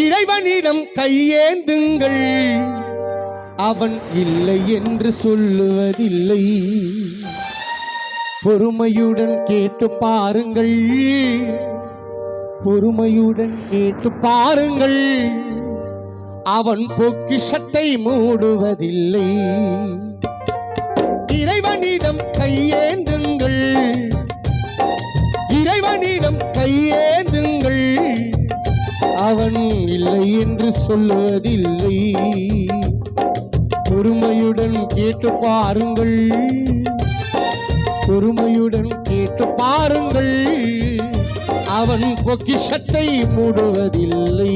இறைவனிடம் கையேந்துங்கள், அவன் இல்லை என்று சொல்லுவதில்லை. பொறுமையுடன் கேட்டு பாருங்கள், பொறுமையுடன் கேட்டு பாருங்கள், அவன் பொக்கிஷத்தை மூடுவதில்லை. இறைவனிடம் கையேந்துங்கள், இறைவனிடம் கையேந்துங்கள், அவன் இல்லை என்று சொல்லுவதில்லை. பொறுமையுடன் கேட்டு பாருங்கள், பொறுமையுடன் கேட்டு பாருங்கள், அவன் பொக்கிஷத்தை மூடுவதில்லை.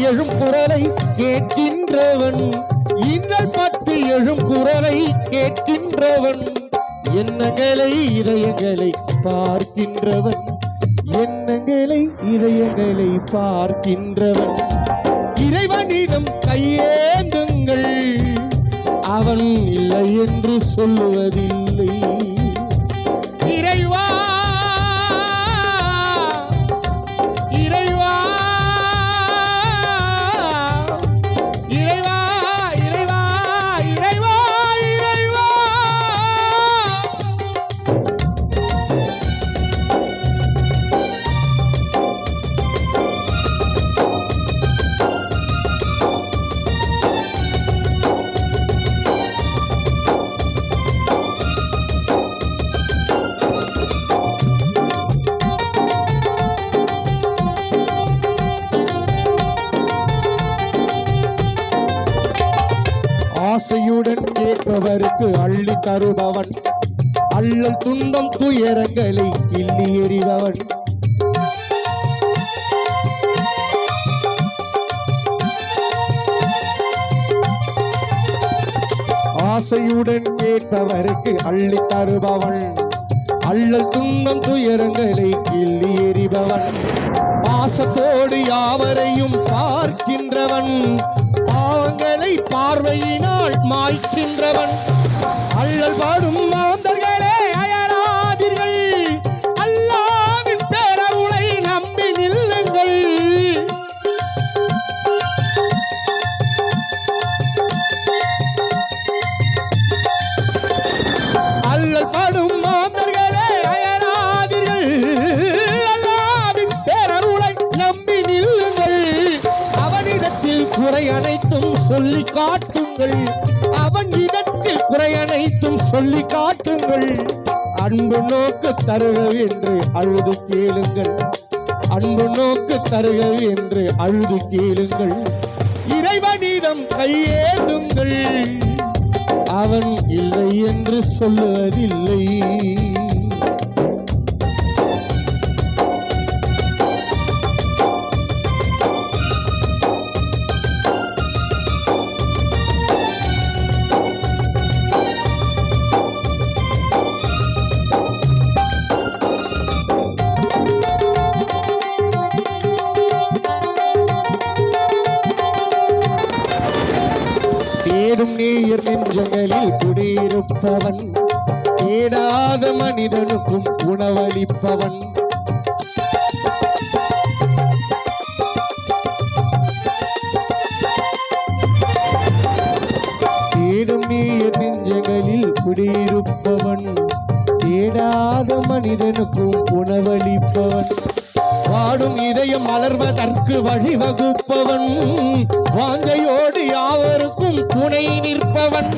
எழும் குரலை கேட்கின்றவன், இன்னல் பட்டு எழும் குரலை கேட்கின்றவன், எண்ணங்களை இதயங்களை பார்க்கின்றவன், எண்ணங்களை இதயங்களை பார்க்கின்றவன். இறைவனிடம் கையேந்துங்கள், அவன் இல்லை என்று சொல்லுவதில்லை. இறைவா ஆசையுடன் கேட்பவருக்கு அள்ளி தருபவன், அல்லல் துன்பம் துயரங்களை கிள்ளி எறிபவன். ஆசையுடன் கேட்பவருக்கு அள்ளி தருபவன், அல்லல் துன்பம் துயரங்களை கிள்ளி எறிபவன். பாசத்தோடு யாவரையும் பார்க்கின்றவன், பாவங்களை பார்வையினால் மாய்க்கின்றவன். அல்லல் பாடும் மாந்தர்களே அயராதீர்கள், அல்லாஹ்வின் பேரருளை நம்பி நில்லுங்கள். அல்லல் பாடும் மாந்தர்களே அயராதீர்கள், அல்லாஹ்வின் பேரருளை நம்பி நில்லுங்கள். அவனிடத்தில் குறை அனைத்தும் சொல்லி காட்டுங்கள், அவன் இடத்தில் குறை அனைத்தும் சொல்லி காட்டுங்கள். அன்பு நோக்கு தருக என்று அழுது கேளுங்கள், அன்பு நோக்கு தருக என்று அழுது கேளுங்கள். இறைவனிடம் கையேந்துங்கள், அவன் இல்லை என்று சொல்லுவதில்லை. தேடும் நேயர் நெஞ்சங்களில் குடியிருப்பவன், தேடாத மனிதனுக்கும் உணவளிப்பவன். தேடும் நேயர் நெஞ்சங்களில் குடியிருப்பவன், தேடாத மனிதனுக்கும் உணவளிப்பவன். வாடும் இதயம் மலர்வதற்கு வழிவகுப்பவன், வாஞ்சையோடு யாவருக்கும் துணை நிற்பவன்.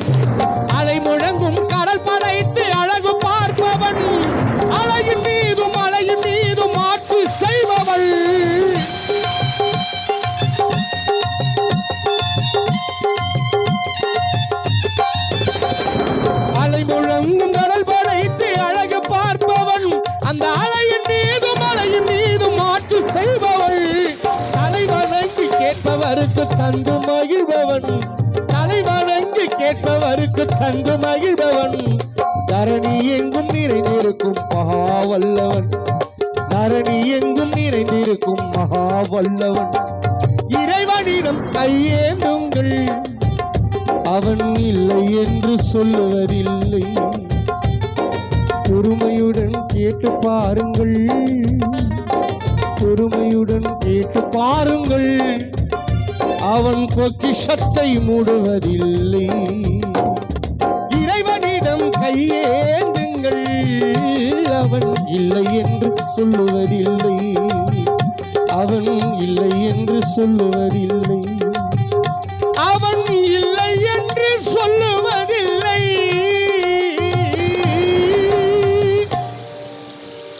அவருக்கு தந்து மகிழ்பவன் தரணி எங்கும் நிறைந்திருக்கும் மகாவல்லவன் தரணி எங்கும் நிறைந்திருக்கும் மகாவல்லவன் இறைவனிடம் கையேந்துங்கள் அவன் இல்லை என்று சொல்லுவதில்லை பொறுமையுடன் கேட்டு பாருங்கள் பொறுமையுடன் கேட்டு பாருங்கள் அவன் பொக்கிஷத்தை மூடுவதில்லை இறைவனிடம் கையேந்துங்கள் அவன் இல்லை என்று சொல்லுவதில்லை அவன் இல்லை என்று சொல்லுவதில்லை அவன் இல்லை என்று சொல்லு